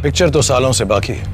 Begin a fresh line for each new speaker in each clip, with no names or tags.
Picture तो सालों से बाकी है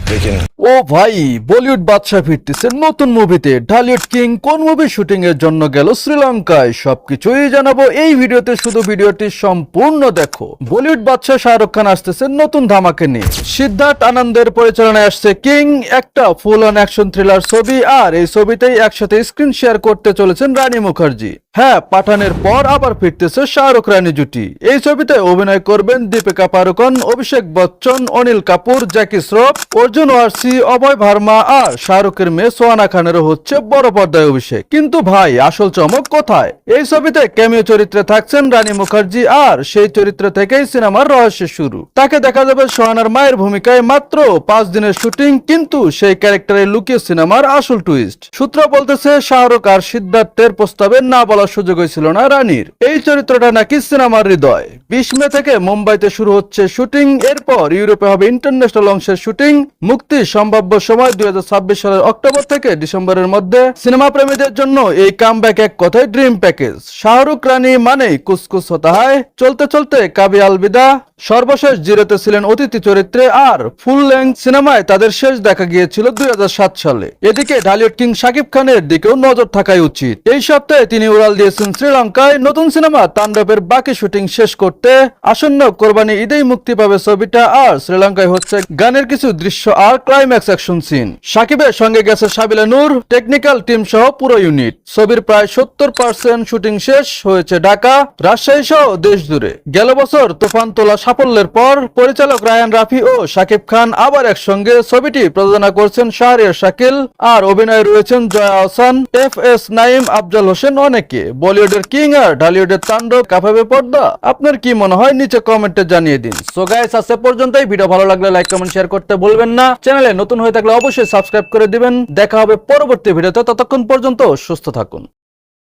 लेकिन
ও ভাই, বলিউড বাদশা ফিরতেছে নতুন মুভিতে। ঢালিউড কিং কোন মুভি শুটিং এর জন্য গেল শ্রীলঙ্কায়, সবকিছুই জানাবো এই ভিডিওতে, শুধু ভিডিওটি সম্পূর্ণ দেখো। বলিউড বাদশা শাহরুখ খান আসতেছে নতুন ধামাকে নিয়ে। সিদ্ধার্থ আনন্দের পরিচালনায় আসছে কিং, একটা ফুল অন অ্যাকশন থ্রিলার ছবি, আর এই ছবিতেই একসাথে স্ক্রিন শেয়ার করতে চলেছেন রানী মুখার্জি। হ্যাঁ, পাঠানের পর আবার ফিরতেছে শাহরুখ রানী জুটি। এই ছবিতে অভিনয় করবেন দীপিকা পাড়ুকোন, অভিষেক বচ্চন, অনিল কাপুর, জ্যাকি শ্রফ, অর্জুন ওয়ারসি, অভয় ভার্মা আর শাহরুখের মেয়ে সোহানা খানেরও হচ্ছে বড় পর্দায় অভিষেক। কিন্তু ভাই, আসল চমক কোথায়? এই ছবিতে ক্যামিও চরিত্রে থাকছেন রানী মুখার্জি, আর সেই চরিত্র থেকেই সিনেমার রহস্য শুরু। তাকে দেখা যাবে সোহানার মায়ের ভূমিকায়। মাত্র 5 দিনের শুটিং, কিন্তু সেই ক্যারেক্টারে লুকিয়ে সিনেমার আসল টুইস্ট। সূত্র বলতেছে শাহরুখ আর সিদ্ধার্থের প্রস্তাবে না বলার সুযোগ হয়েছিল না রানীর। এই চরিত্রটা নাকি সিনেমার হৃদয়। 20 মে থেকে মুম্বাইতে শুরু হচ্ছে শুটিং, এরপর ইউরোপে হবে ইন্টারন্যাশনাল অংশের শুটিং। মুক্তি সম্ভাব্য সময় 2026 সালের অক্টোবর থেকে ডিসেম্বরের মধ্যে। সিনেমা প্রেমীদের জন্য এই কামব্যাক এক কথায় ড্রিম প্যাকেজ। শাহরুখ রানী মানেই কুসকুস হতা হয়, চলতে চলতে কাবি আলবিদা। সর্বশেষ জিরোতে ছিলেন অতিথি চরিত্রে, আর ফুল লেন্থ সিনেমায় তাদের শেষ দেখা গিয়েছিল 2007 সালে। এদিকে ঢালিউড কিং শাকিব খানের দিকেও নজর থাকাই উচিত। এই সপ্তাহে তিনি উড়াল দিয়েছেন শ্রীলঙ্কায় নতুন সিনেমা তাণ্ডবের বাকি শুটিং শেষ করতে। আসন্ন কোরবানি ঈদেই মুক্তি পাবে ছবিটা, আর শ্রীলঙ্কায় হচ্ছে গানের কিছু দৃশ্য আর ক্লাইম্যাক্স অ্যাকশন সিন। শাকিবের সঙ্গে গেছে সাবিলা নূর, টেকনিক্যাল টিম সহ পুরো ইউনিট। ছবির প্রায় 70% শুটিং শেষ হয়েছে ঢাকা, রাজশাহী সহ দেশ জুড়ে। গেল বছর তুফান তোলা সাফল্যের পর পরিচালক রায়ান রাফি ও শাকিব খান আবার একসঙ্গে। ছবিটি প্রযোজনা করছেন শাহরিয়ার শাকিল, আর অভিনয়ে রয়েছেন জয়া আহসান, FS নাইম, আফজাল হোসেন অনেকে। বলিউডের কিং আর ঢালিউডের তাণ্ডব কাঁপাবে পর্দা। আপনার কি মনে হয় নিচে কমেন্টে জানিয়ে দিন। সো গাইস, আজ এ পর্যন্তই। ভিডিও ভালো লাগলে লাইক কমেন্ট শেয়ার করতে ভুলবেন না। চ্যানেলে নতুন হয়ে থাকলে অবশ্যই সাবস্ক্রাইব করে দিবেন। দেখা হবে পরবর্তী ভিডিওতে, ততক্ষণ পর্যন্ত সুস্থ থাকুন।